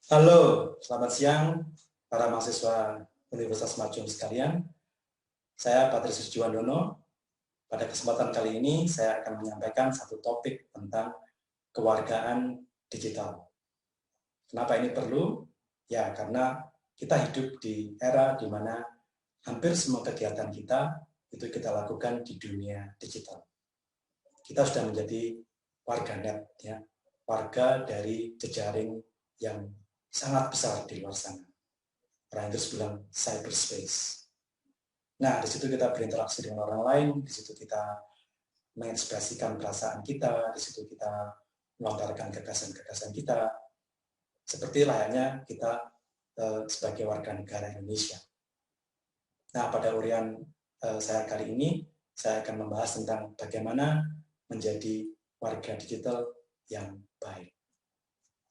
Halo, selamat siang para mahasiswa Universitas Majung sekalian. Saya Patrisius Juwandono. Pada kesempatan kali ini saya akan menyampaikan satu topik tentang kewargaan digital. Kenapa ini perlu? Ya, karena kita hidup di era di mana hampir semua kegiatan kita itu kita lakukan di dunia digital. Kita sudah menjadi warganet, ya, warga dari jejaring yang sangat besar di luar sana. Orang Inggris bilang cyberspace. Nah, di situ kita berinteraksi dengan orang lain, di situ kita mengekspresikan perasaan kita, di situ kita melontarkan gagasan-gagasan kita, seperti layaknya kita sebagai warga negara Indonesia. Nah, pada urian saya kali ini, saya akan membahas tentang bagaimana menjadi warga digital yang baik.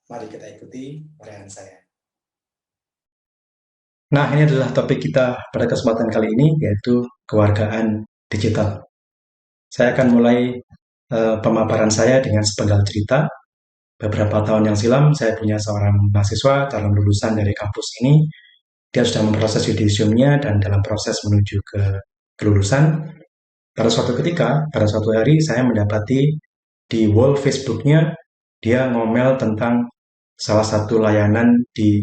Mari kita ikuti urian saya. Nah, ini adalah topik kita pada kesempatan kali ini, yaitu kewargaan digital. Saya akan mulai pemaparan saya dengan sepenggal cerita. Beberapa tahun yang silam, saya punya seorang mahasiswa, calon lulusan dari kampus ini. Dia sudah memproses yudisiumnya dan dalam proses menuju ke kelulusan. Pada suatu ketika, pada suatu hari, saya mendapati di wall Facebook-nya, dia ngomel tentang salah satu layanan di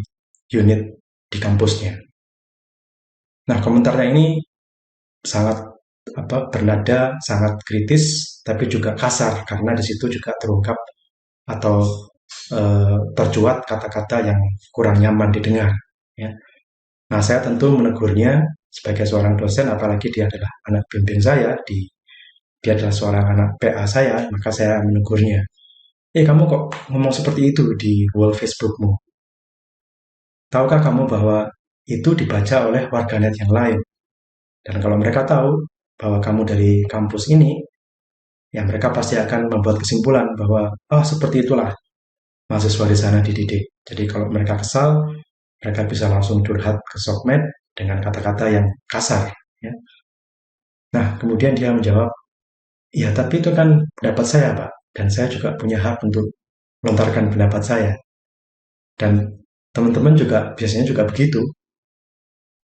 unit di kampusnya. Nah, komentarnya ini sangat bernada sangat kritis, tapi juga kasar karena di situ juga terungkap atau tercuat kata-kata yang kurang nyaman didengar. Ya. Nah, saya tentu menegurnya sebagai seorang dosen, apalagi dia adalah anak bimbing saya, dia adalah seorang anak PA saya, maka saya menegurnya. Kamu kok ngomong seperti itu di wall Facebookmu? Tahukah kamu bahwa itu dibaca oleh warganet yang lain? Dan kalau mereka tahu bahwa kamu dari kampus ini, ya mereka pasti akan membuat kesimpulan bahwa, seperti itulah mahasiswa di sana dididik. Jadi kalau mereka kesal, mereka bisa langsung curhat ke sosmed dengan kata-kata yang kasar. Ya. Nah, kemudian dia menjawab, ya tapi itu kan pendapat saya, Pak. Dan saya juga punya hak untuk melontarkan pendapat saya. Dan teman-teman juga biasanya juga begitu.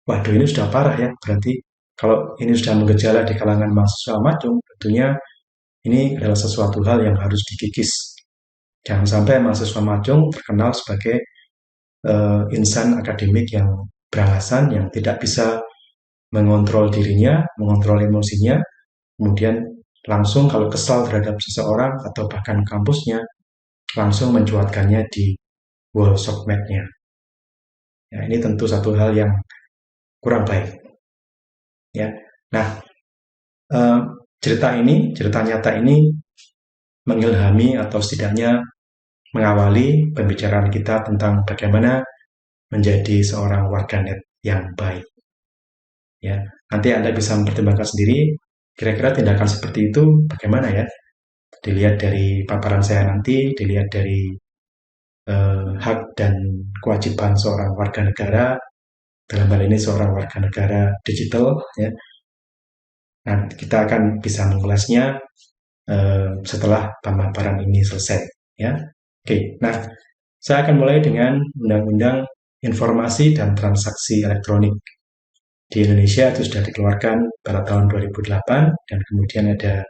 Waduh, ini sudah parah ya. Berarti kalau ini sudah menggejala di kalangan mahasiswa Majung, tentunya ini adalah sesuatu hal yang harus dikikis. Jangan sampai mahasiswa Majung terkenal sebagai insan akademik yang beralasan, yang tidak bisa mengontrol dirinya, mengontrol emosinya, kemudian langsung kalau kesal terhadap seseorang atau bahkan kampusnya, langsung mencuatkannya di wall sosmednya. Ya, ini tentu satu hal yang kurang baik. Ya, nah eh, cerita nyata ini mengilhami atau setidaknya mengawali pembicaraan kita tentang bagaimana menjadi seorang warganet yang baik. Ya, nanti Anda bisa mempertimbangkan sendiri kira-kira tindakan seperti itu bagaimana ya. Dilihat dari paparan saya nanti, dilihat dari hak dan kewajiban seorang warga negara, dalam hal ini seorang warga negara digital. Ya. Nah, kita akan bisa mengulasnya setelah pemaparan ini selesai. Ya, oke. Nah, saya akan mulai dengan Undang-Undang Informasi dan Transaksi Elektronik. Di Indonesia itu sudah dikeluarkan pada tahun 2008 dan kemudian ada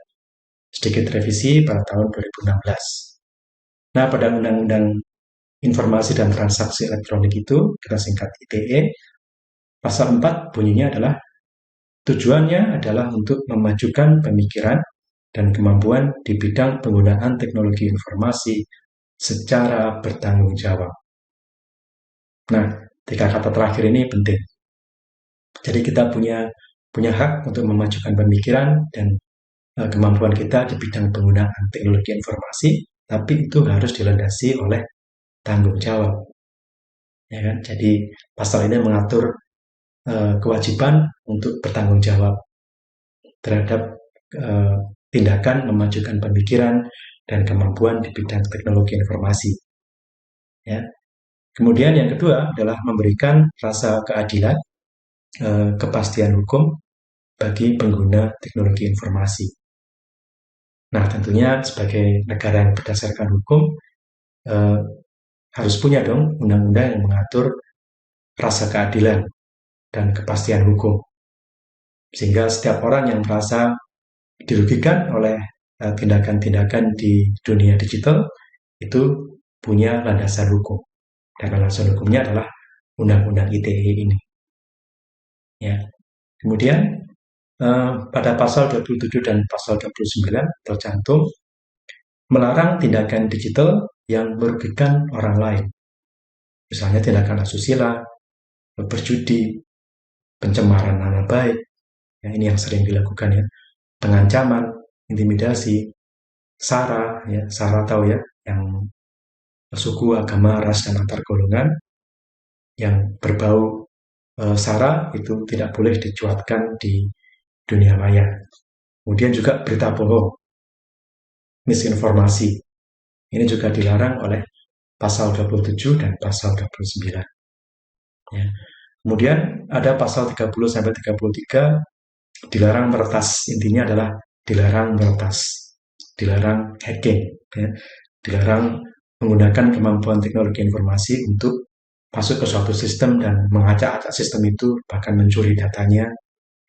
sedikit revisi pada tahun 2016. Nah, pada Undang-Undang Informasi dan Transaksi Elektronik itu, kita singkat ITE, pasal 4 bunyinya adalah tujuannya adalah untuk memajukan pemikiran dan kemampuan di bidang penggunaan teknologi informasi secara bertanggung jawab. Nah, tiga kata terakhir ini penting. Jadi kita punya hak untuk memajukan pemikiran dan kemampuan kita di bidang penggunaan teknologi informasi, tapi itu harus dilandasi oleh tanggung jawab. Ya kan? Jadi pasal ini mengatur kewajiban untuk bertanggung jawab terhadap tindakan memajukan pemikiran dan kemampuan di bidang teknologi informasi. Ya. Kemudian yang kedua adalah memberikan rasa keadilan, kepastian hukum bagi pengguna teknologi informasi. Nah, tentunya sebagai negara yang berdasarkan hukum, harus punya dong undang-undang yang mengatur rasa keadilan dan kepastian hukum. Sehingga setiap orang yang merasa dirugikan oleh tindakan-tindakan di dunia digital itu punya landasan hukum. Dan landasan hukumnya adalah Undang-Undang ITE ini. Ya. Kemudian pada pasal 27 dan pasal 29 tercantum melarang tindakan digital yang merugikan orang lain. Misalnya tindakan asusila, berjudi, pencemaran nama baik, ya, ini yang sering dilakukan ya, pengancaman, intimidasi, sara, ya, sara tahu ya, yang suku, agama, ras, dan antar golongan, yang berbau sara itu tidak boleh dicuatkan di dunia maya. Kemudian juga berita bohong, misinformasi, ini juga dilarang oleh pasal 27 dan pasal 29. Ya. Kemudian ada pasal 30 sampai 33 dilarang meretas. Intinya adalah dilarang meretas, dilarang hacking, ya. Dilarang menggunakan kemampuan teknologi informasi untuk masuk ke suatu sistem dan mengacak-acak sistem itu, bahkan mencuri datanya,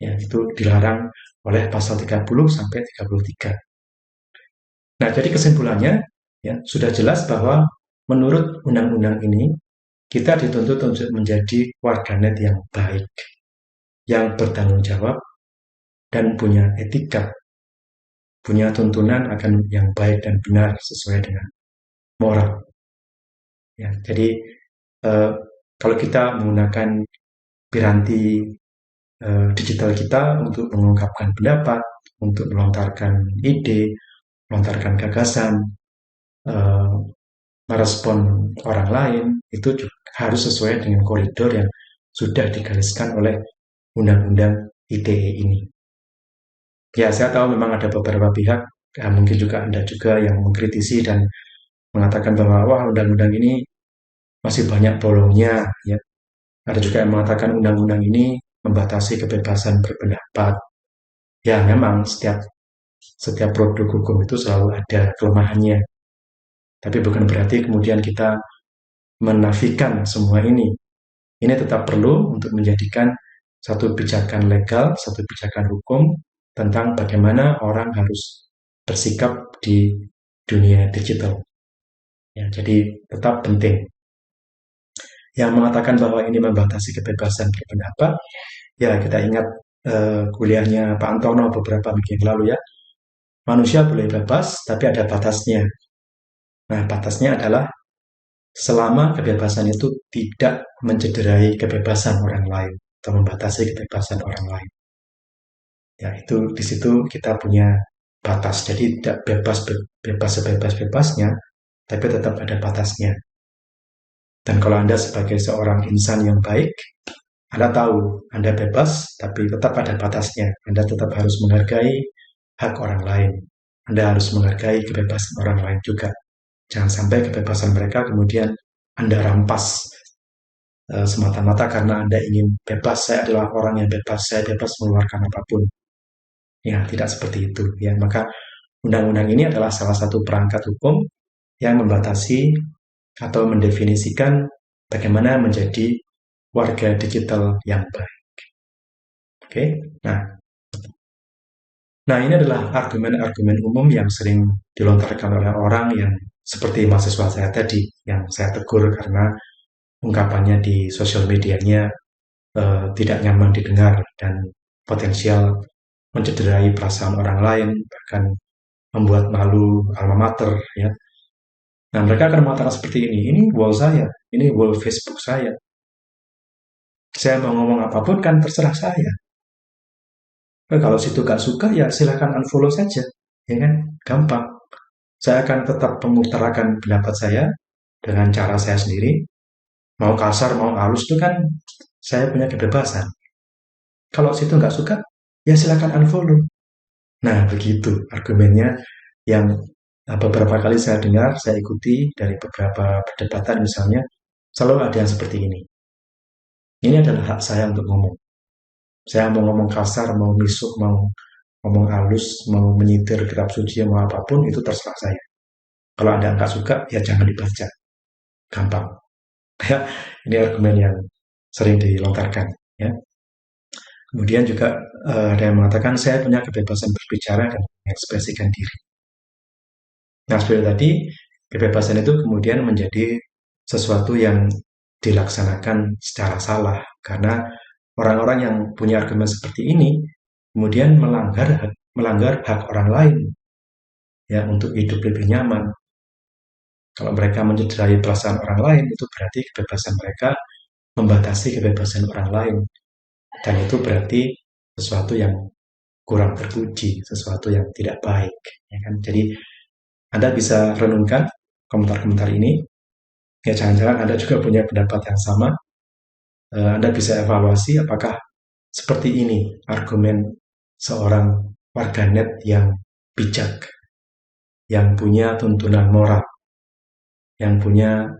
ya, itu dilarang oleh pasal 30 sampai 33. Nah, jadi kesimpulannya ya sudah jelas bahwa menurut undang-undang ini kita dituntut untuk menjadi warganet yang baik, yang bertanggung jawab, dan punya etika, punya tuntunan akan yang baik dan benar sesuai dengan moral. Ya, jadi kalau kita menggunakan piranti digital kita untuk mengungkapkan pendapat, untuk melontarkan ide, melontarkan gagasan, merespon orang lain, itu juga harus sesuai dengan koridor yang sudah digariskan oleh Undang-Undang ITE ini. Ya, saya tahu memang ada beberapa pihak, mungkin juga Anda juga yang mengkritisi dan mengatakan bahwa wah undang-undang ini masih banyak bolongnya. Ya. Ada juga yang mengatakan undang-undang ini membatasi kebebasan berpendapat. Ya, memang setiap produk hukum itu selalu ada kelemahannya. Tapi bukan berarti kemudian kita menafikan semua ini. Ini tetap perlu untuk menjadikan satu pijakan legal, satu pijakan hukum tentang bagaimana orang harus bersikap di dunia digital. Ya, jadi tetap penting. Yang mengatakan bahwa ini membatasi kebebasan berpendapat, ya kita ingat kuliahnya Pak Antono beberapa minggu yang lalu ya. Manusia boleh bebas, tapi ada batasnya. Nah, batasnya adalah selama kebebasan itu tidak mencederai kebebasan orang lain atau membatasi kebebasan orang lain. Ya, itu di situ kita punya batas. Jadi tidak bebas sebebas-bebasnya, tapi tetap ada batasnya. Dan kalau Anda sebagai seorang insan yang baik, Anda tahu Anda bebas, tapi tetap ada batasnya. Anda tetap harus menghargai hak orang lain. Anda harus menghargai kebebasan orang lain juga. Jangan sampai kebebasan mereka kemudian Anda rampas semata-mata karena Anda ingin bebas. Saya adalah orang yang bebas, saya bebas mengeluarkan apapun. Ya, tidak seperti itu. Ya, maka undang-undang ini adalah salah satu perangkat hukum yang membatasi atau mendefinisikan bagaimana menjadi warga digital yang baik. Oke, nah ini adalah argumen-argumen umum yang sering dilontarkan oleh orang yang seperti mahasiswa saya tadi, yang saya tegur karena ungkapannya di sosial medianya tidak nyaman didengar dan potensial mencederai perasaan orang lain, bahkan membuat malu alma mater. Ya. Nah, mereka akan mengatakan seperti ini wall saya, ini wall Facebook saya. Saya mau ngomong apapun kan terserah saya. Kalau situ gak suka ya silahkan unfollow saja, ya kan? Gampang. Saya akan tetap mengutarakan pendapat saya dengan cara saya sendiri. Mau kasar, mau halus itu kan saya punya kebebasan. Kalau situ nggak suka, ya silahkan unfollow. Nah, begitu argumennya yang beberapa kali saya dengar, saya ikuti dari beberapa perdebatan misalnya, selalu ada yang seperti ini. Ini adalah hak saya untuk ngomong. Saya mau ngomong kasar, mau misuk, mau ngomong halus, mau menyitir kitab suci, mau apapun, itu terserah saya. Kalau Anda nggak suka, ya jangan dibaca. gampang. Ya, ini argumen yang sering dilontarkan. Ya. Kemudian juga ada yang mengatakan saya punya kebebasan berbicara dan mengekspresikan diri. Nah, seperti tadi, kebebasan itu kemudian menjadi sesuatu yang dilaksanakan secara salah karena orang-orang yang punya argumen seperti ini kemudian melanggar hak orang lain ya untuk hidup lebih nyaman. Kalau mereka mencederai perasaan orang lain itu berarti kebebasan mereka membatasi kebebasan orang lain dan itu berarti sesuatu yang kurang terpuji, sesuatu yang tidak baik. Ya kan? Jadi Anda bisa renungkan komentar-komentar ini. Ya jangan-jangan Anda juga punya pendapat yang sama. Anda bisa evaluasi apakah seperti ini argumen seorang warganet yang bijak, yang punya tuntunan moral, yang punya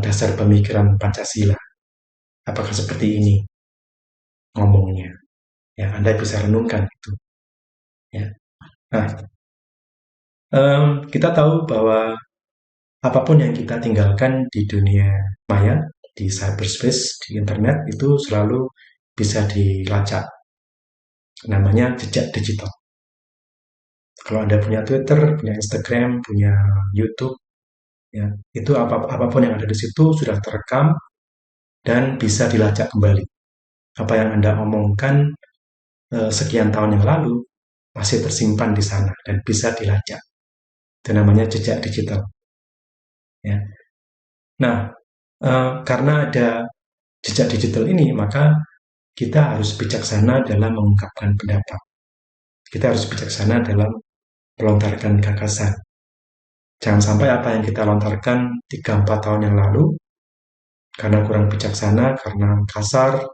dasar pemikiran Pancasila. Apakah seperti ini ngomongnya? Ya, Anda bisa renungkan itu. Ya. Nah, kita tahu bahwa apapun yang kita tinggalkan di dunia maya, di cyberspace, di internet, itu selalu bisa dilacak. Namanya jejak digital. Kalau Anda punya Twitter, punya Instagram, punya YouTube, ya, itu apapun yang ada di situ sudah terekam dan bisa dilacak kembali. Apa yang Anda omongkan sekian tahun yang lalu masih tersimpan di sana dan bisa dilacak. Itu namanya jejak digital. Ya. Nah, karena ada jejak digital ini, maka kita harus bijaksana dalam mengungkapkan pendapat. Kita harus bijaksana dalam melontarkan gagasan. Jangan sampai apa yang kita lontarkan 3-4 tahun yang lalu, karena kurang bijaksana, karena kasar,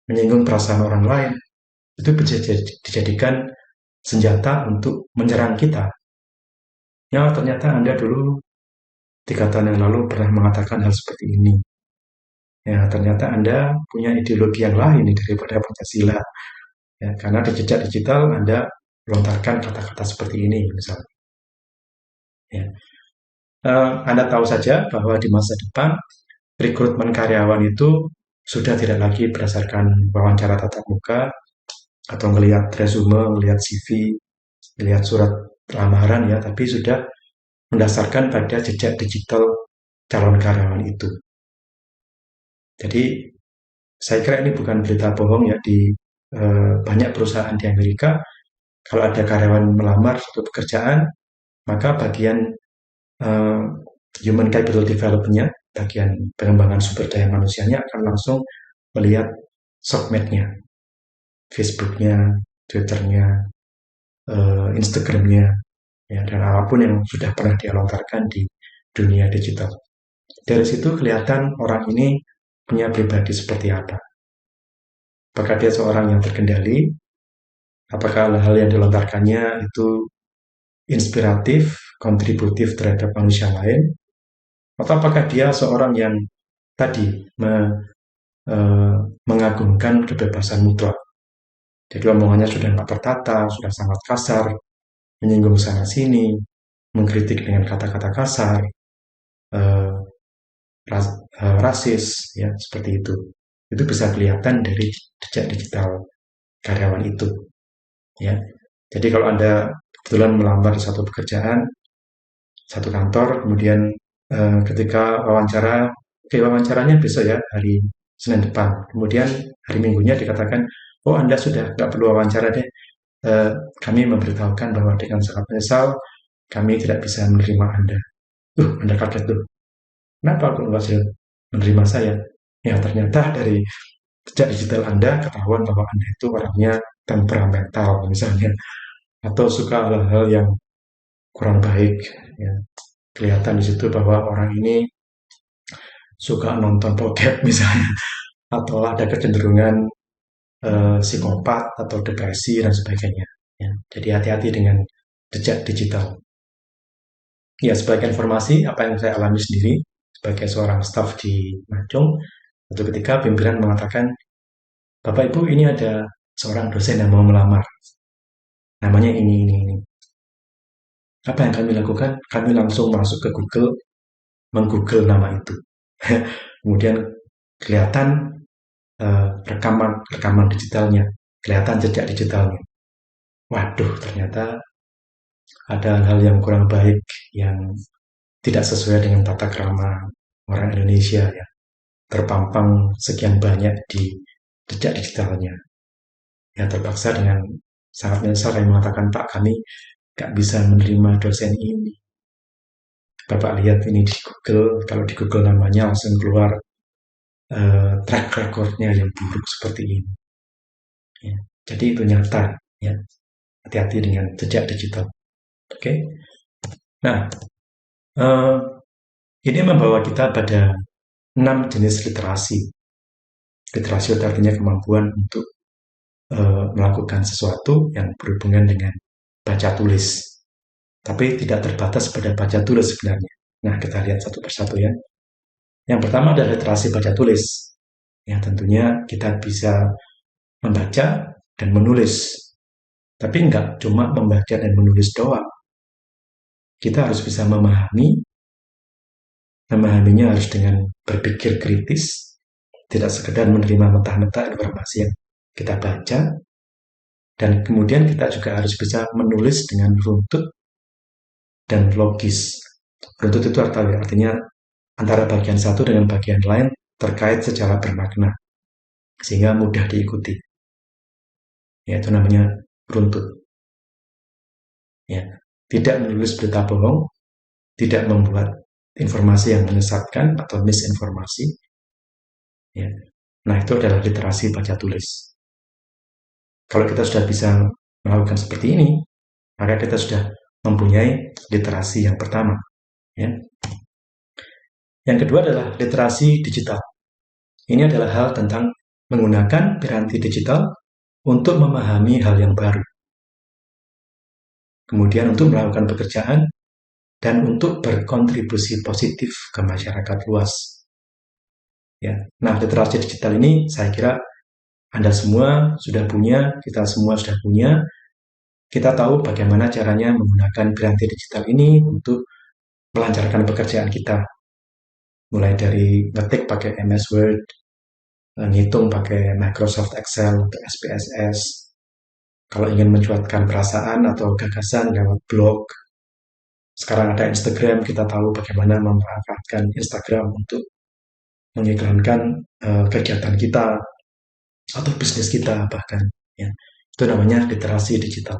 menyinggung perasaan orang lain, itu bisa dijadikan senjata untuk menyerang kita. Ya, ternyata Anda dulu 3 tahun yang lalu pernah mengatakan hal seperti ini. Ya, ternyata Anda punya ideologi yang lain daripada Pancasila. Ya, karena di jejak digital Anda melontarkan kata-kata seperti ini, misalnya. Ya. Anda tahu saja bahwa di masa depan rekrutmen karyawan itu sudah tidak lagi berdasarkan wawancara tatap muka atau melihat resume, melihat CV, melihat surat lamaran ya, tapi sudah mendasarkan pada jejak digital calon karyawan itu. Jadi saya kira ini bukan berita bohong ya di banyak perusahaan di Amerika. Kalau ada karyawan melamar suatu pekerjaan, maka bagian uh, human capital development-nya, bagian pengembangan sumber daya manusianya akan langsung melihat sosmednya, Facebook-nya, Twitter-nya, Instagram-nya, ya, dan apapun yang sudah pernah dia lontarkan di dunia digital. Dari situ kelihatan orang ini punya pribadi seperti apa. Apakah dia seorang yang terkendali? Apakah hal-hal yang dilontarkannya itu inspiratif, kontributif terhadap manusia lain? Atau apakah dia seorang yang tadi mengagungkan kebebasan mutlak? Jadi omongannya sudah nggak tertata, sudah sangat kasar, menyinggung sana sini, mengkritik dengan kata-kata kasar, eh, rasis, ya seperti itu. Itu bisa kelihatan dari jejak digital karyawan itu. Ya, jadi kalau Anda kebetulan melamar di satu pekerjaan, satu kantor, kemudian ketika wawancara, oke wawancaranya besok ya, hari Senin depan. Kemudian hari Minggunya dikatakan, oh Anda sudah nggak perlu wawancara deh, kami memberitahukan bahwa dengan sangat menyesal, kami tidak bisa menerima Anda. Anda kaget tuh. Kenapa aku nggak bisa menerima saya? Ya ternyata dari jejak digital Anda ketahuan bahwa Anda itu orangnya temperamental misalnya, atau suka hal-hal yang kurang baik. Ya. Kelihatan di situ bahwa orang ini suka nonton bokep misalnya, atau ada kecenderungan psikopat atau depresi dan sebagainya. Ya. Jadi hati-hati dengan jejak digital. Ya, sebagai informasi, apa yang saya alami sendiri sebagai seorang staf di Majong, suatu ketika pimpinan mengatakan, Bapak Ibu ini ada seorang dosen yang mau melamar. Namanya ini. Apa yang kami lakukan? Kami langsung masuk ke Google, menggoogle nama itu. Kemudian kelihatan rekaman digitalnya, kelihatan jejak digitalnya. Waduh, ternyata ada hal yang kurang baik yang tidak sesuai dengan tata krama orang Indonesia ya. Terpampang sekian banyak di jejak digitalnya. Ya terpaksa dengan sangat menyesal kami mengatakan, Pak, kami nggak bisa menerima dosen ini. Bapak lihat ini di Google, kalau di Google namanya langsung keluar track recordnya yang buruk seperti ini. Ya. Jadi itu nyata, ya. Hati-hati dengan jejak digital. Oke. Nah, eh, ini membawa kita pada 6 jenis literasi. Literasi itu artinya kemampuan untuk melakukan sesuatu yang berhubungan dengan baca tulis. Tapi tidak terbatas pada baca tulis sebenarnya. Nah, kita lihat satu persatu ya. Yang pertama adalah literasi baca tulis. Ya, tentunya kita bisa membaca dan menulis. Tapi enggak cuma membaca dan menulis doang. Kita harus bisa memahaminya harus dengan berpikir kritis, tidak sekedar menerima mentah-mentah informasi yang kita baca, dan kemudian kita juga harus bisa menulis dengan runtut dan logis. Runtut itu artinya antara bagian satu dengan bagian lain terkait secara bermakna, sehingga mudah diikuti. Ya, itu namanya runtut. Ya, tidak menulis berita bohong, tidak membuat informasi yang menyesatkan atau misinformasi. Ya. Nah, itu adalah literasi baca tulis. Kalau kita sudah bisa melakukan seperti ini, maka kita sudah mempunyai literasi yang pertama. Ya. Yang kedua adalah literasi digital. Ini adalah hal tentang menggunakan piranti digital untuk memahami hal yang baru. Kemudian untuk melakukan pekerjaan dan untuk berkontribusi positif ke masyarakat luas. Ya. Nah, literasi digital ini saya kira Anda semua sudah punya, kita semua sudah punya. Kita tahu bagaimana caranya menggunakan piranti digital ini untuk melancarkan pekerjaan kita. Mulai dari ngetik pakai MS Word, ngitung pakai Microsoft Excel, SPSS. Kalau ingin mencuatkan perasaan atau gagasan lewat blog. Sekarang ada Instagram, kita tahu bagaimana memanfaatkan Instagram untuk mengiklankan kegiatan kita atau bisnis kita bahkan. Ya. Itu namanya literasi digital.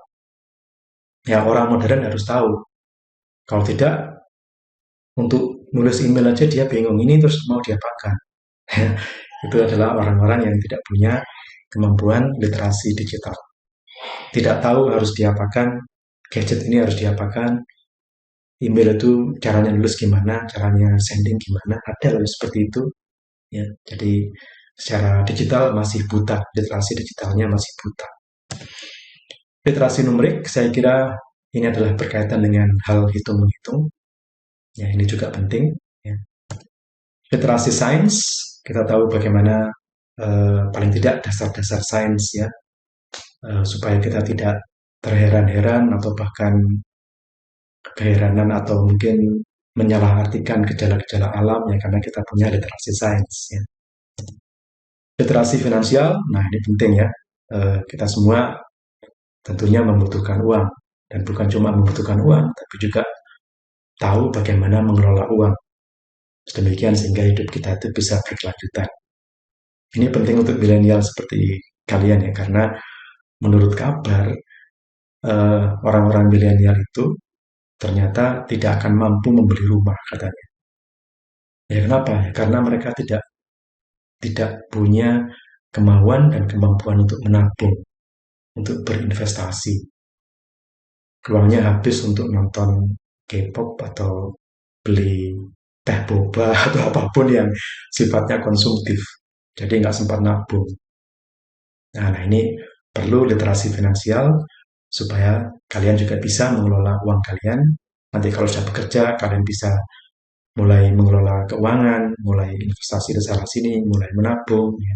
Ya, orang modern harus tahu. Kalau tidak, untuk nulis email aja dia bingung, ini terus mau diapakan. Itu adalah orang-orang yang tidak punya kemampuan literasi digital. Tidak tahu harus diapakan, gadget ini harus diapakan, email itu caranya nulis gimana, caranya sending gimana, ada loh seperti itu. Ya, jadi secara digital masih buta, literasi digitalnya masih buta. Literasi numerik, saya kira ini adalah berkaitan dengan hal hitung-menghitung. Ya, ini juga penting. Ya. Literasi sains, kita tahu bagaimana paling tidak dasar-dasar sains ya, supaya kita tidak terheran-heran atau bahkan keheranan atau mungkin menyalahartikan gejala-gejala alam ya karena kita punya literasi sains. Ya. Literasi finansial, nah ini penting ya. Kita semua tentunya membutuhkan uang dan bukan cuma membutuhkan uang, tapi juga tahu bagaimana mengelola uang. Demikian sehingga hidup kita itu bisa berkelanjutan. Ini penting untuk milenial seperti kalian ya, karena menurut kabar orang-orang milenial itu ternyata tidak akan mampu membeli rumah katanya. Ya kenapa? Ya, karena mereka tidak punya kemauan dan kemampuan untuk menabung, untuk berinvestasi. Uangnya habis untuk nonton K-pop atau beli teh boba atau apapun yang sifatnya konsumtif. Jadi nggak sempat nabung. Nah, ini perlu literasi finansial supaya kalian juga bisa mengelola uang kalian. Nanti kalau sudah bekerja, kalian bisa mulai mengelola keuangan, mulai investasi di sana sini, mulai menabung. Ya.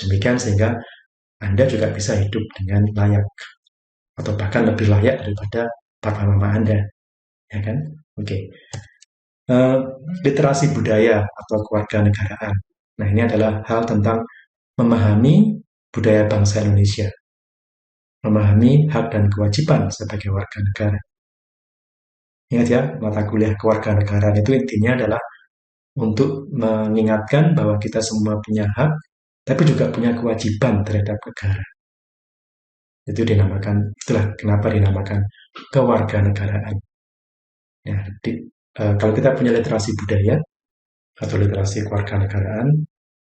Demikian sehingga Anda juga bisa hidup dengan layak atau bahkan lebih layak daripada papa mama Anda. Ya kan? Oke. eh, literasi budaya atau kewarganegaraan. Nah, ini adalah hal tentang memahami budaya bangsa Indonesia, memahami hak dan kewajiban sebagai warga negara. Ingat ya, mata kuliah kewarganegaraan itu intinya adalah untuk mengingatkan bahwa kita semua punya hak, tapi juga punya kewajiban terhadap negara. Itu dinamakan, itulah kenapa dinamakan kewarganegaraan. Ya, kalau kita punya literasi budaya atau literasi kewarganegaraan,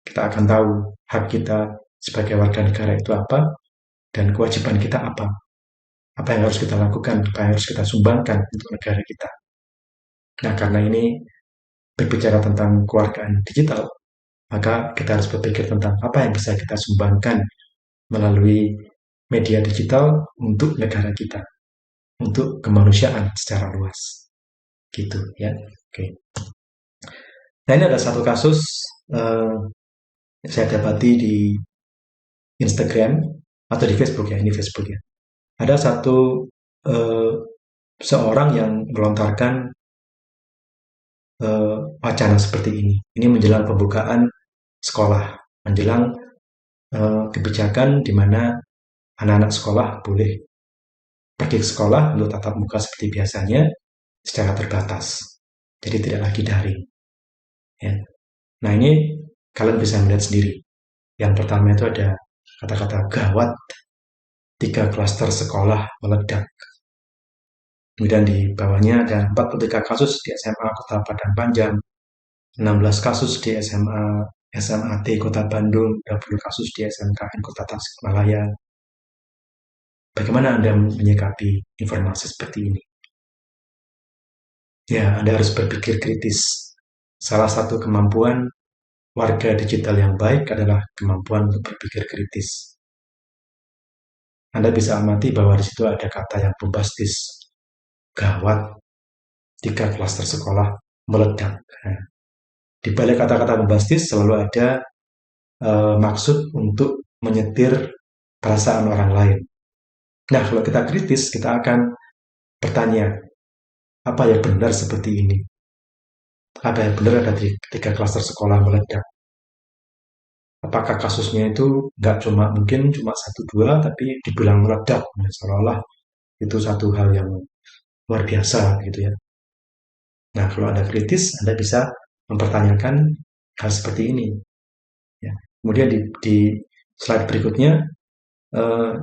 kita akan tahu hak kita sebagai warga negara itu apa dan kewajiban kita apa. Apa yang harus kita lakukan, apa yang harus kita sumbangkan untuk negara kita. Nah, karena ini berbicara tentang kewargaan digital, maka kita harus berpikir tentang apa yang bisa kita sumbangkan melalui media digital untuk negara kita, untuk kemanusiaan secara luas. Gitu ya. Oke. Nah, ini ada satu kasus saya dapati di Instagram atau di Facebook ya, ini Facebook ya. Ada satu eh, seorang yang melontarkan wacana seperti ini. Ini menjelang pembukaan sekolah, menjelang kebijakan di mana anak-anak sekolah boleh pergi ke sekolah untuk tatap muka seperti biasanya secara terbatas. Jadi tidak lagi daring. Ya. Nah, ini kalian bisa melihat sendiri. Yang pertama itu ada kata-kata gawat, 3 klaster sekolah meledak. Kemudian di bawahnya ada 43 kasus di SMA Kota Padang Panjang, 16 kasus di SMAT Kota Bandung, 20 kasus di SMKN Kota Tasikmalaya. Bagaimana Anda menyikapi informasi seperti ini? Ya, Anda harus berpikir kritis. Salah satu kemampuan warga digital yang baik adalah kemampuan untuk berpikir kritis. Anda bisa amati bahwa di situ ada kata yang bombastis, gawat, 3 klaster sekolah meledak. Nah, di balik kata-kata bombastis selalu ada maksud untuk menyetir perasaan orang lain. Nah, kalau kita kritis, kita akan bertanya, apa ya benar seperti ini? Apa yang benar ada 3 klaster sekolah meledak? Apakah kasusnya itu nggak mungkin cuma 1-2, tapi dibilang meledak, seolah-olah itu satu hal yang luar biasa gitu ya. Nah, kalau Anda kritis, Anda bisa mempertanyakan hal seperti ini. Ya. Kemudian di slide berikutnya,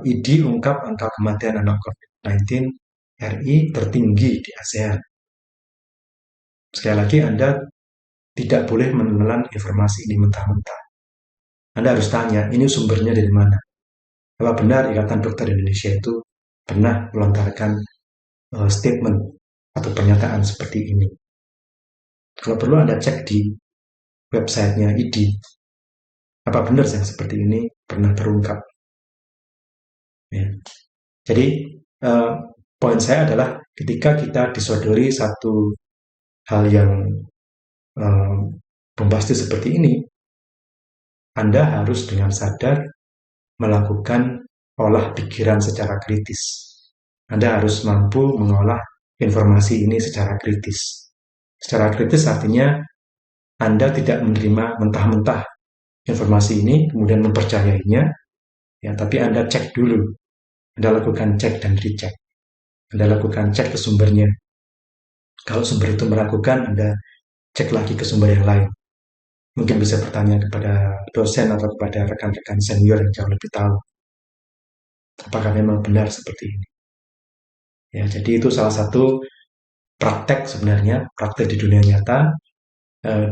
ID ungkap angka kematian anak COVID-19 RI tertinggi di ASEAN. Sekali lagi, Anda tidak boleh menelan informasi ini mentah-mentah. Anda harus tanya, ini sumbernya dari mana? Apa benar Ikatan Dokter Indonesia itu pernah melontarkan statement atau pernyataan seperti ini? Kalau perlu Anda cek di websitenya ID, apa benar yang seperti ini pernah terungkap? Ya. Jadi poin saya adalah ketika kita disodori satu hal yang bombastis seperti ini, Anda harus dengan sadar melakukan olah pikiran secara kritis. Anda harus mampu mengolah informasi ini secara kritis. Secara kritis artinya Anda tidak menerima mentah-mentah informasi ini, kemudian mempercayainya, ya, tapi Anda cek dulu. Anda lakukan cek dan recheck. Anda lakukan cek ke sumbernya. Kalau sumber itu meragukan, Anda cek lagi ke sumber yang lain. Mungkin bisa bertanya kepada dosen atau kepada rekan-rekan senior yang jauh lebih tahu. Apakah memang benar seperti ini? Ya, jadi itu salah satu praktek sebenarnya, praktek di dunia nyata,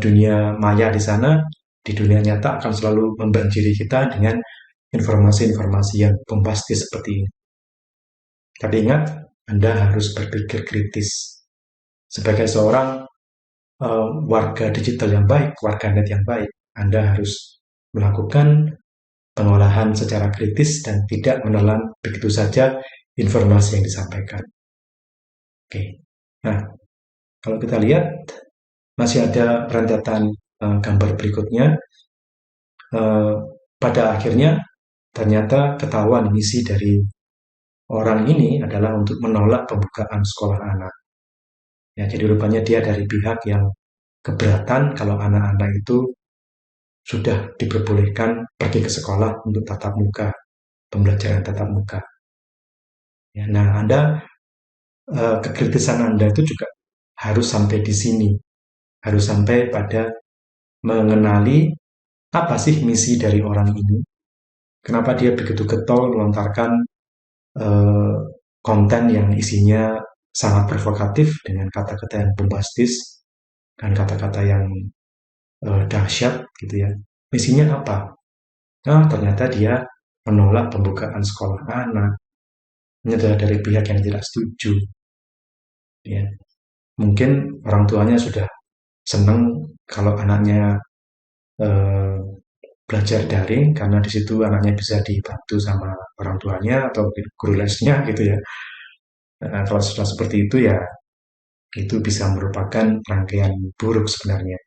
dunia maya di sana, di dunia nyata akan selalu membanjiri kita dengan informasi-informasi yang bombastis seperti ini. Tapi ingat, Anda harus berpikir kritis. Sebagai seorang warga digital yang baik, warga net yang baik, Anda harus melakukan pengolahan secara kritis dan tidak menelan begitu saja informasi yang disampaikan. Oke. Nah, kalau kita lihat masih ada rentetan gambar berikutnya. Pada akhirnya ternyata ketahuan misi dari orang ini adalah untuk menolak pembukaan sekolah anak. Ya, jadi rupanya dia dari pihak yang keberatan kalau anak-anak itu sudah diperbolehkan pergi ke sekolah untuk tatap muka, pembelajaran tatap muka. Ya, nah, kekritisan Anda itu juga harus sampai di sini, harus sampai pada mengenali apa sih misi dari orang ini, kenapa dia begitu getol melontarkan eh, konten yang isinya sangat provokatif dengan kata-kata yang bombastis dan kata-kata yang dahsyat gitu ya. Misinya apa? Nah, ternyata dia menolak pembukaan sekolah anak, menyadari dari pihak yang tidak setuju. Ya, mungkin orang tuanya sudah senang kalau anaknya eh, belajar daring karena di situ anaknya bisa dibantu sama orang tuanya atau guru lesnya gitu ya. Nah, kalau sudah seperti itu ya itu bisa merupakan rangkaian buruk sebenarnya.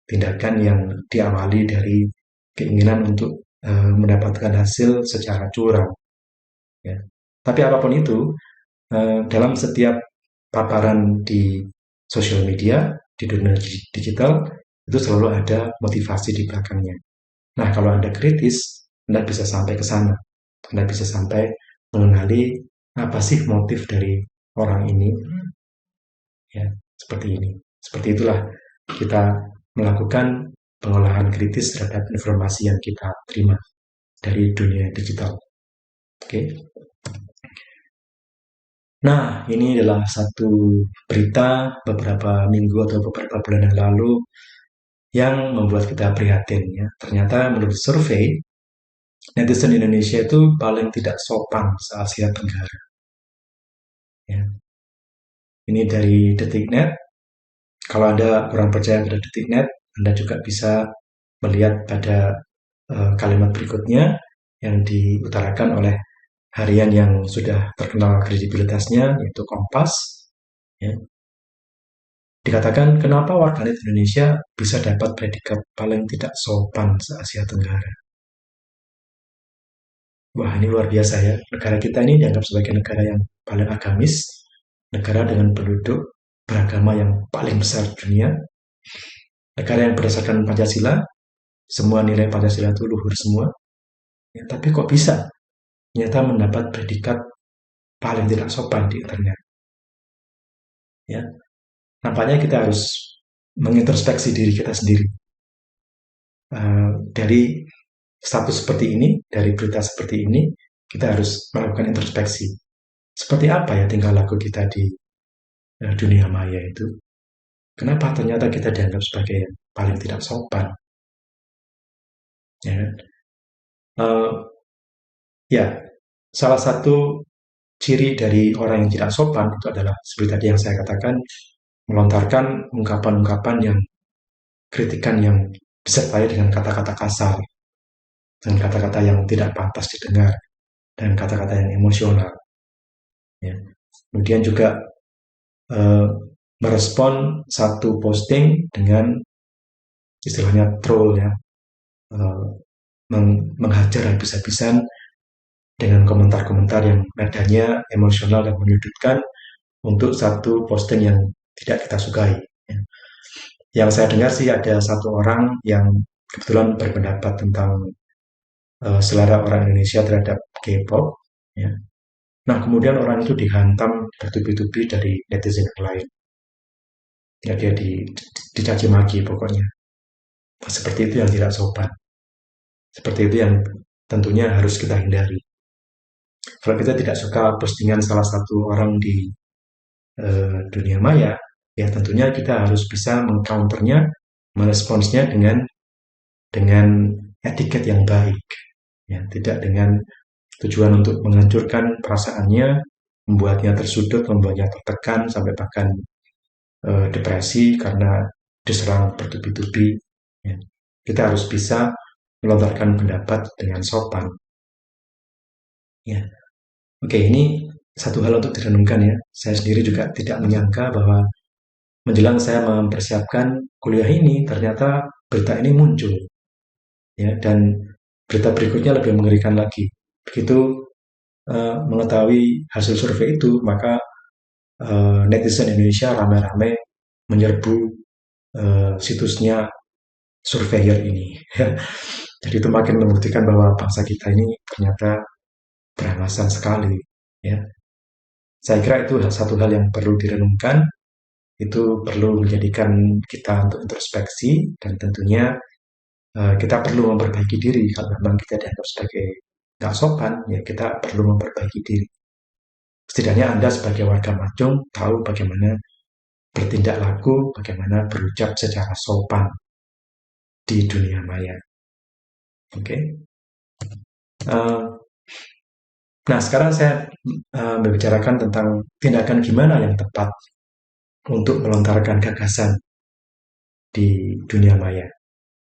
Tindakan yang diawali dari keinginan untuk mendapatkan hasil secara curang. Ya. Tapi apapun itu, dalam setiap paparan di sosial media, di dunia digital, itu selalu ada motivasi di belakangnya. Nah, kalau Anda kritis, Anda bisa sampai ke sana. Anda bisa sampai mengenali apa sih motif dari orang ini. Ya, seperti ini. Seperti itulah kita melakukan pengolahan kritis terhadap informasi yang kita terima dari dunia digital. Oke. Nah, ini adalah satu berita beberapa minggu atau beberapa bulan yang lalu yang membuat kita prihatin ya. Ternyata menurut survei, netizen Indonesia itu paling tidak sopan se-Asia Tenggara. Ya. Ini dari Detiknet. Kalau Anda kurang percaya pada Detiknet, Anda juga bisa melihat pada kalimat berikutnya yang diutarakan oleh harian yang sudah terkenal kredibilitasnya, yaitu Kompas. Ya. Dikatakan, kenapa warganet Indonesia bisa dapat predikat paling tidak sopan se-Asia Tenggara. Wah, ini luar biasa ya. Negara kita ini dianggap sebagai negara yang paling agamis, negara dengan penduduk beragama yang paling besar di dunia, negara yang berdasarkan Pancasila, semua nilai Pancasila itu luhur semua. Ya, tapi kok bisa ternyata mendapat predikat paling tidak sopan di internet? Ya, nampaknya kita harus mengintrospeksi diri kita sendiri. Dari status seperti ini, dari berita seperti ini, kita harus melakukan introspeksi. Seperti apa ya tingkah laku kita di dunia maya itu? Kenapa ternyata kita dianggap sebagai yang paling tidak sopan? Ya, uh, ya, salah satu ciri dari orang yang tidak sopan itu adalah seperti tadi yang saya katakan, melontarkan ungkapan-ungkapan yang kritikan yang disertai dengan kata-kata kasar, dengan kata-kata yang tidak pantas didengar, dan kata-kata yang emosional. Ya. Kemudian juga eh, merespon satu posting dengan istilahnya troll ya, eh, menghajar habis-habisan dengan komentar-komentar yang nadanya emosional dan menyudutkan untuk satu posting yang tidak kita sukai. Ya. Yang saya dengar sih ada satu orang yang kebetulan berpendapat tentang selera orang Indonesia terhadap K-pop. Ya. Nah, kemudian orang itu dihantam bertubi-tubi dari netizen yang lain. Ya, dia dicaci maki pokoknya. Seperti itu yang tidak sopan. Seperti itu yang tentunya harus kita hindari. Kalau kita tidak suka postingan salah satu orang di dunia maya, ya tentunya kita harus bisa mengcounternya, meresponsnya dengan etiket yang baik, ya tidak dengan tujuan untuk menghancurkan perasaannya, membuatnya tersudut, membuatnya tertekan sampai bahkan depresi karena diserang bertubi-tubi. Ya. Kita harus bisa melontarkan pendapat dengan sopan. Ya, oke, ini satu hal untuk direnungkan ya. Saya sendiri juga tidak menyangka bahwa menjelang saya mempersiapkan kuliah ini, ternyata berita ini muncul. Ya, dan berita berikutnya lebih mengerikan lagi. Begitu mengetahui hasil survei itu, maka netizen Indonesia ramai-ramai menyerbu situsnya surveyor ini. Jadi itu makin membuktikan bahwa bangsa kita ini ternyata beralasan sekali. Ya, saya kira itu satu hal yang perlu direnungkan. Itu perlu menjadikan kita untuk introspeksi dan tentunya kita perlu memperbaiki diri. Kalau memang kita dianggap sebagai nggak sopan, ya kita perlu memperbaiki diri. Setidaknya Anda sebagai warga Majung tahu bagaimana bertindak laku, bagaimana berucap secara sopan di dunia maya. Oke. Okay? Nah, sekarang saya membicarakan tentang tindakan gimana yang tepat untuk melontarkan gagasan di dunia maya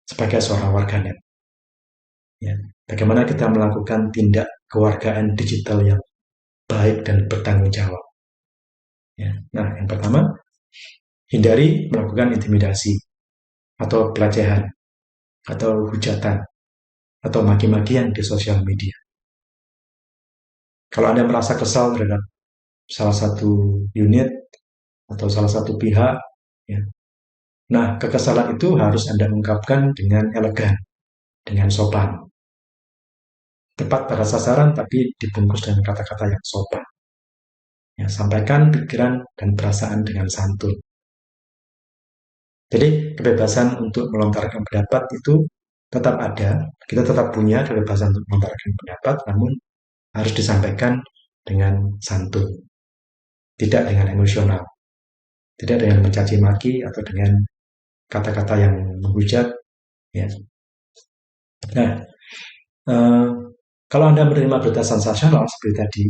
sebagai seorang warganet. Ya, bagaimana kita melakukan tindak kewargaan digital yang baik dan bertanggung jawab. Ya. Nah, yang pertama, hindari melakukan intimidasi atau pelecehan atau hujatan atau maki-makian di sosial media. Kalau Anda merasa kesal terhadap salah satu unit atau salah satu pihak, ya, nah kekesalan itu harus Anda ungkapkan dengan elegan, dengan sopan. Tepat pada sasaran tapi dibungkus dengan kata-kata yang sopan. Ya, sampaikan pikiran dan perasaan dengan santun. Jadi kebebasan untuk melontarkan pendapat itu tetap ada. Kita tetap punya kebebasan untuk melontarkan pendapat, namun harus disampaikan dengan santun. Tidak dengan emosional. Tidak dengan mencaci maki atau dengan kata-kata yang menghujat. Ya. Nah, kalau Anda menerima berita sensasional seperti tadi,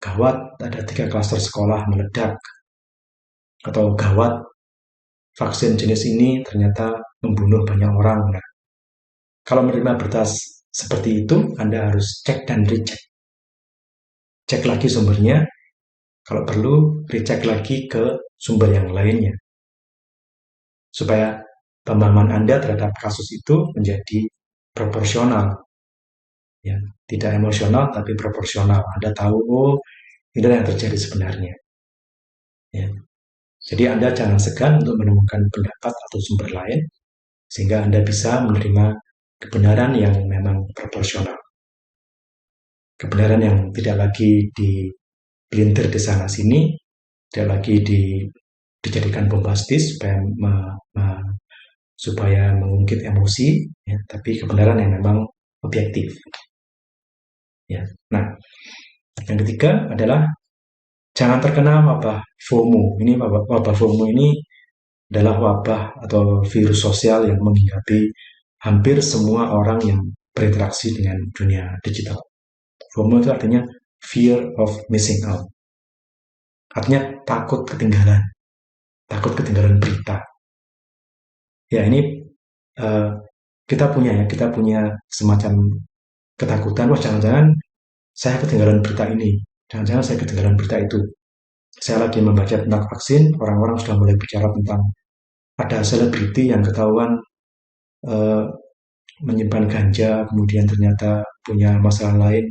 gawat ada 3 klaster sekolah meledak, atau gawat vaksin jenis ini ternyata membunuh banyak orang. Nah, kalau menerima berita seperti itu, Anda harus cek dan recheck. Cek lagi sumbernya, kalau perlu recheck lagi ke sumber yang lainnya. Supaya pemahaman Anda terhadap kasus itu menjadi proporsional. Ya, tidak emosional tapi proporsional. Anda tahu, oh, inilah yang terjadi sebenarnya. Ya. Jadi Anda jangan segan untuk menemukan pendapat atau sumber lain, sehingga Anda bisa menerima kebenaran yang memang proporsional. Kebenaran yang tidak lagi dipelintir di sana sini, tidak lagi dijadikan bombastis supaya mengungkit emosi, ya, tapi kebenaran yang memang objektif. Ya. Nah, yang ketiga adalah jangan terkena wabah FOMO. Ini wabah FOMO ini adalah wabah atau virus sosial yang menghinggapi hampir semua orang yang berinteraksi dengan dunia digital. FOMO itu artinya fear of missing out. Artinya takut ketinggalan berita. Ya, ini kita punya semacam ketakutan, wah jangan-jangan saya ketinggalan berita ini, jangan-jangan saya ketinggalan berita itu. Saya lagi membaca tentang vaksin, orang-orang sudah mulai bicara tentang ada selebriti yang ketahuan menyimpan ganja, kemudian ternyata punya masalah lain.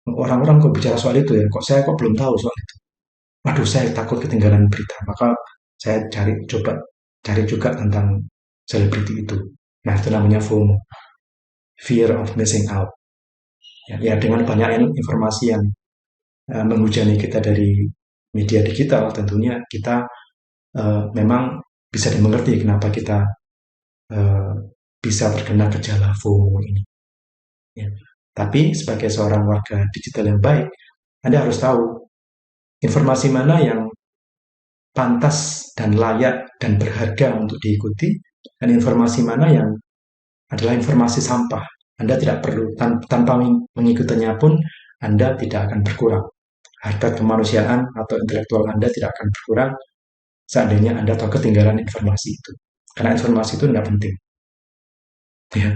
Orang-orang kok bicara soal itu ya, kok saya belum tahu soal itu. Waduh, saya takut ketinggalan berita, maka saya coba cari juga tentang selebriti itu. Nah, itu namanya FOMO, fear of missing out. Ya, dengan banyak informasi yang menghujani kita dari media digital, tentunya kita memang bisa dimengerti kenapa kita bisa terkena gejala FOMO ini. Ya. Tapi sebagai seorang warga digital yang baik, Anda harus tahu informasi mana yang pantas dan layak dan berharga untuk diikuti, dan informasi mana yang adalah informasi sampah. Anda tidak perlu, tanpa mengikutinya pun, Anda tidak akan berkurang. Harkat kemanusiaan atau intelektual Anda tidak akan berkurang seandainya Anda tahu ketinggalan informasi itu. Karena informasi itu tidak penting. Ya.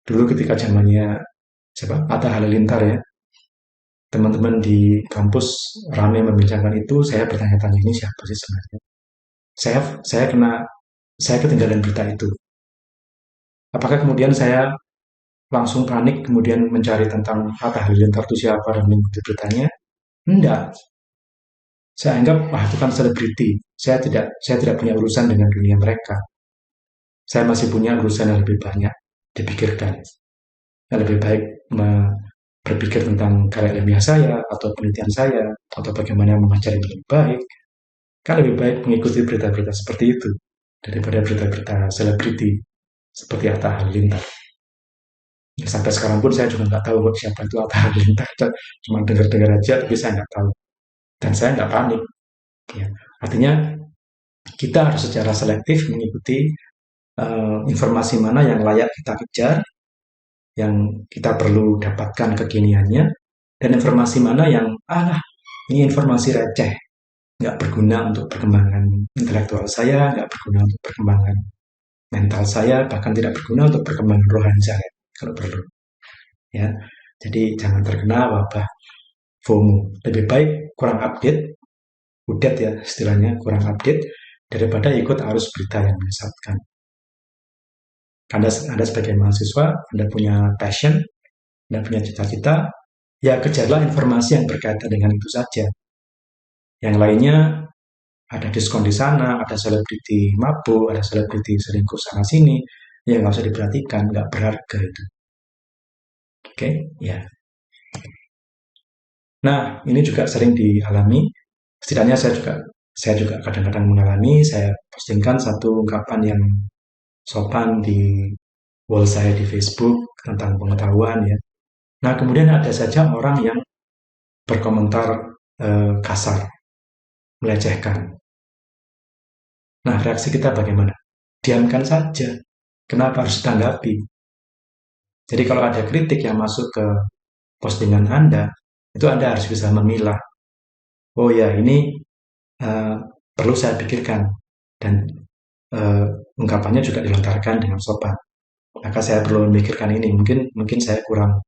Dulu ketika zamannya Atta Halilintar ya, teman-teman di kampus ramai membincangkan itu, saya bertanya-tanya ini siapa sih sebenarnya? Saya ketinggalan berita itu. Apakah kemudian saya langsung panik kemudian mencari tentang Atta Halilintar itu siapa dan mengikuti beritanya? Enggak. Saya anggap, wah itu kan selebriti. Saya tidak punya urusan dengan dunia mereka. Saya masih punya urusan yang lebih banyak dipikirkan. Yang lebih baik berpikir tentang karya ilmiah saya, atau penelitian saya, atau bagaimana mengajar yang lebih baik. Kan lebih baik mengikuti berita-berita seperti itu daripada berita-berita selebriti seperti Atta Halilintar. Ya, sampai sekarang pun saya juga nggak tahu siapa itu Atta Halilintar. Cuma dengar-dengar aja, tapi saya nggak tahu. Dan saya nggak panik. Ya. Artinya kita harus secara selektif mengikuti informasi mana yang layak kita kejar, yang kita perlu dapatkan kekiniannya, dan informasi mana yang ini informasi receh, nggak berguna untuk perkembangan intelektual saya, nggak berguna untuk perkembangan mental saya, bahkan tidak berguna untuk perkembangan rohani saya kalau perlu. Ya, jadi jangan terkena wabah FOMO. Lebih baik kurang update, udet ya istilahnya, kurang update daripada ikut arus berita yang menyesatkan. Anda sebagai mahasiswa, Anda punya passion, Anda punya cita-cita, ya kejarlah informasi yang berkaitan dengan itu saja. Yang lainnya ada diskon di sana, ada selebriti mabuk, ada selebriti selingkuh sana sini, ya nggak usah diperhatikan, nggak berharga itu. Oke, ya. Nah, ini juga sering dialami. Setidaknya saya juga kadang-kadang mengalami. Saya postingkan satu ungkapan yang sopan di wall saya di Facebook tentang pengetahuan ya. Nah, kemudian ada saja orang yang berkomentar kasar, melecehkan. Nah, reaksi kita bagaimana? Diamkan saja. Kenapa harus ditanggapi? Jadi kalau ada kritik yang masuk ke postingan Anda, itu Anda harus bisa memilah. Oh ya, ini uh, perlu saya pikirkan. Dan uh, ungkapannya juga dilontarkan dengan sopan. Maka saya perlu memikirkan ini. Mungkin saya kurang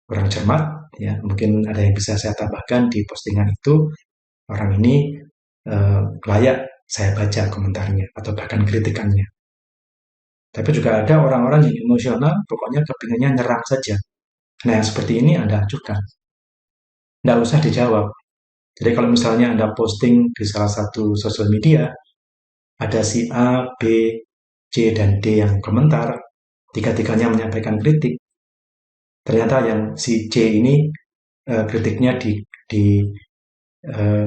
cermat, ya. Mungkin ada yang bisa saya tambahkan di postingan itu. Orang ini layak saya baca komentarnya atau bahkan kritikannya. Tapi juga ada orang-orang yang emosional, pokoknya kepinginnya nyerang saja. Nah, yang seperti ini Anda ajukan. Nggak usah dijawab. Jadi kalau misalnya Anda posting di salah satu sosial media, ada si A, B, C, dan D yang komentar, tiga-tiganya menyampaikan kritik. Ternyata yang si C ini kritiknya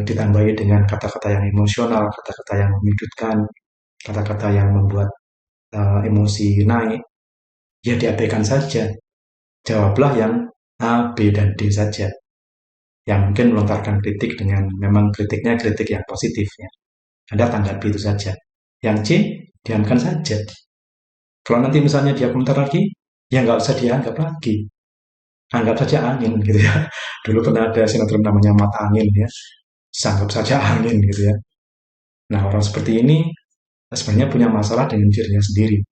ditambahi dengan kata-kata yang emosional, kata-kata yang menyudutkan, kata-kata yang membuat emosi naik, ya diabaikan saja. Jawablah yang A, B, dan D saja. Yang mungkin melontarkan kritik dengan memang kritiknya kritik yang positif ya. Anda tanggapi itu saja. Yang C, diamkan saja. Kalau nanti misalnya dia komentar lagi, ya nggak usah dianggap lagi. Anggap saja angin gitu ya. Dulu pernah ada sinetron namanya Mata Angin ya. Anggap saja angin gitu ya. Nah, orang seperti ini sebenarnya punya masalah dengan dirinya sendiri.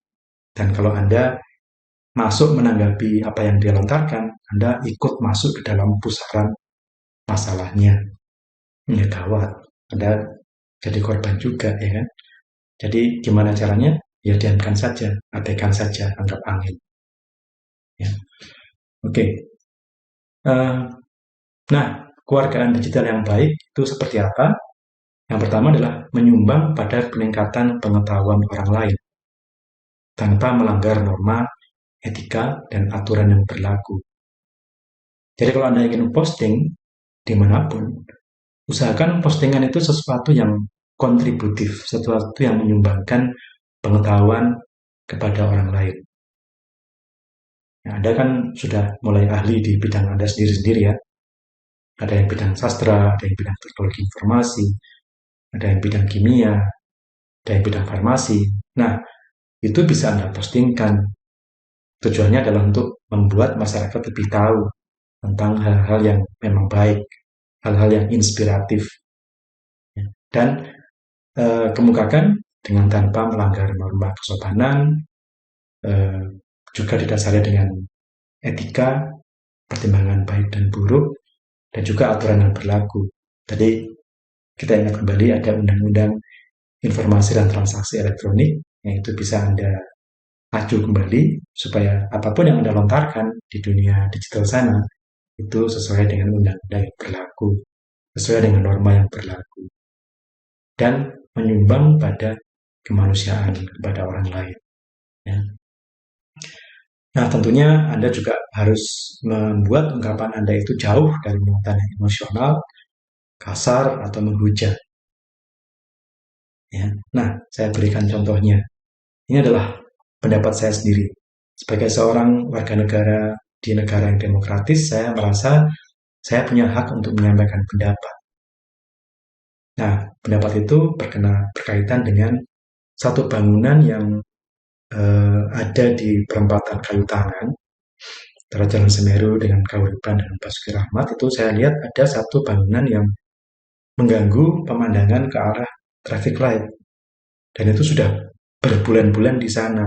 Dan kalau Anda masuk menanggapi apa yang dia lontarkan, Anda ikut masuk ke dalam pusaran masalahnya. Ya gawat, Anda jadi korban juga ya kan. Jadi gimana caranya? Ya diamkan saja, abaikan saja, anggap angin. Ya. Oke. Nah, kewargaan digital yang baik itu seperti apa? Yang pertama adalah menyumbang pada peningkatan pengetahuan orang lain tanpa melanggar norma, etika, dan aturan yang berlaku. Jadi kalau Anda ingin posting dimanapun, usahakan postingan itu sesuatu yang kontributif, sesuatu yang menyumbangkan pengetahuan kepada orang lain. Nah, Anda kan sudah mulai ahli di bidang Anda sendiri-sendiri ya. Ada yang bidang sastra, ada yang bidang teknologi informasi, ada yang bidang kimia, ada yang bidang farmasi. Nah, itu bisa Anda postingkan. Tujuannya adalah untuk membuat masyarakat lebih tahu tentang hal-hal yang memang baik, hal-hal yang inspiratif. Dan kemukakan dengan tanpa melanggar norma kesopanan, juga didasari dengan etika, pertimbangan baik dan buruk, dan juga aturan yang berlaku. Tadi kita ingat kembali ada Undang-Undang Informasi dan Transaksi Elektronik, yang itu bisa Anda acu kembali supaya apapun yang Anda lontarkan di dunia digital sana itu sesuai dengan undang-undang yang berlaku, sesuai dengan norma yang berlaku, dan menyumbang pada kemanusiaan kepada orang lain. Ya. Nah, tentunya Anda juga harus membuat ungkapan Anda itu jauh dari muatan yang emosional, kasar, atau menghujat. Ya. Nah, saya berikan contohnya. Ini adalah pendapat saya sendiri. Sebagai seorang warga negara di negara yang demokratis, saya merasa saya punya hak untuk menyampaikan pendapat. Nah, pendapat itu berkaitan dengan satu bangunan yang ada di perempatan Kayu Tangan, antara Jalan Semeru dengan Kahuripan dan Basuki Rahmat. Itu saya lihat ada satu bangunan yang mengganggu pemandangan ke arah traffic light, dan itu sudah berbulan-bulan di sana.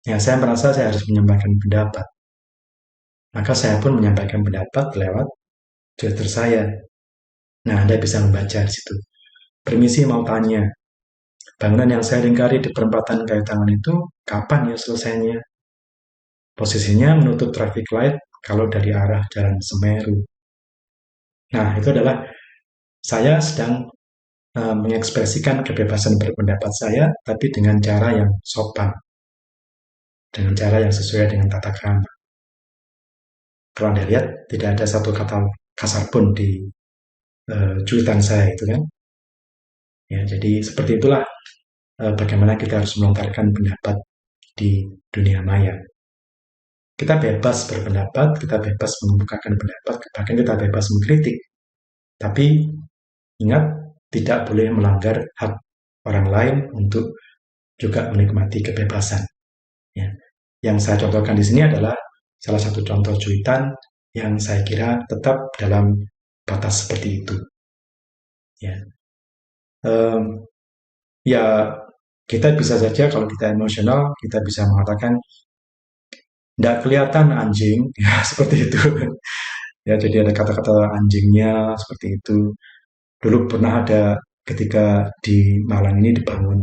Ya, saya merasa saya harus menyampaikan pendapat. Maka saya pun menyampaikan pendapat lewat Twitter saya. Nah, Anda bisa membaca di situ. Permisi, mau tanya, bangunan yang saya lingkari di perempatan Kayu Tangan itu kapan ya selesainya? Posisinya menutup traffic light kalau dari arah Jalan Semeru. Nah, itu adalah saya sedang mengekspresikan kebebasan berpendapat saya, tapi dengan cara yang sopan, dengan cara yang sesuai dengan tata krama. Kalau Anda lihat, tidak ada satu kata kasar pun di cuitan saya itu kan. Ya, jadi seperti itulah bagaimana kita harus melontarkan pendapat di dunia maya. Kita bebas berpendapat, kita bebas mengemukakan pendapat, bahkan kita bebas mengkritik. Tapi ingat, tidak boleh melanggar hak orang lain untuk juga menikmati kebebasan. Ya. Yang saya contohkan di sini adalah salah satu contoh cuitan yang saya kira tetap dalam batas seperti itu. Ya, ya kita bisa saja kalau kita emosional, kita bisa mengatakan tidak kelihatan anjing, ya seperti itu. Ya, jadi ada kata-kata anjingnya seperti itu. Dulu pernah ada ketika di Malang ini dibangun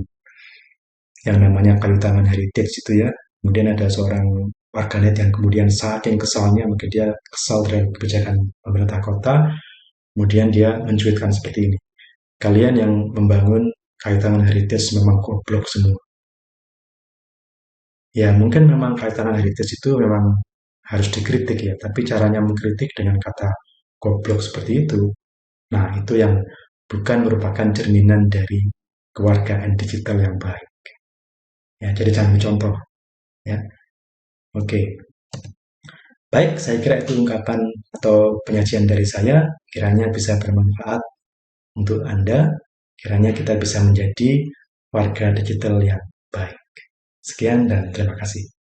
yang namanya Kayu Tangan Heritage itu ya. Kemudian ada seorang warganet yang kemudian saking kesalnya, mungkin dia kesal terhadap kebijakan pemerintah kota, kemudian dia mencuitkan seperti ini. Kalian yang membangun Kayu Tangan Heritage memang goblok semua. Ya mungkin memang Kayu Tangan Heritage itu memang harus dikritik ya, tapi caranya mengkritik dengan kata goblok seperti itu, nah itu yang bukan merupakan cerminan dari kewargaan digital yang baik. Ya, jadi jangan mencontoh. Ya, oke. Baik, saya kira itu ungkapan atau penyajian dari saya. Kiranya bisa bermanfaat untuk Anda. Kiranya kita bisa menjadi warga digital yang baik. Sekian dan terima kasih.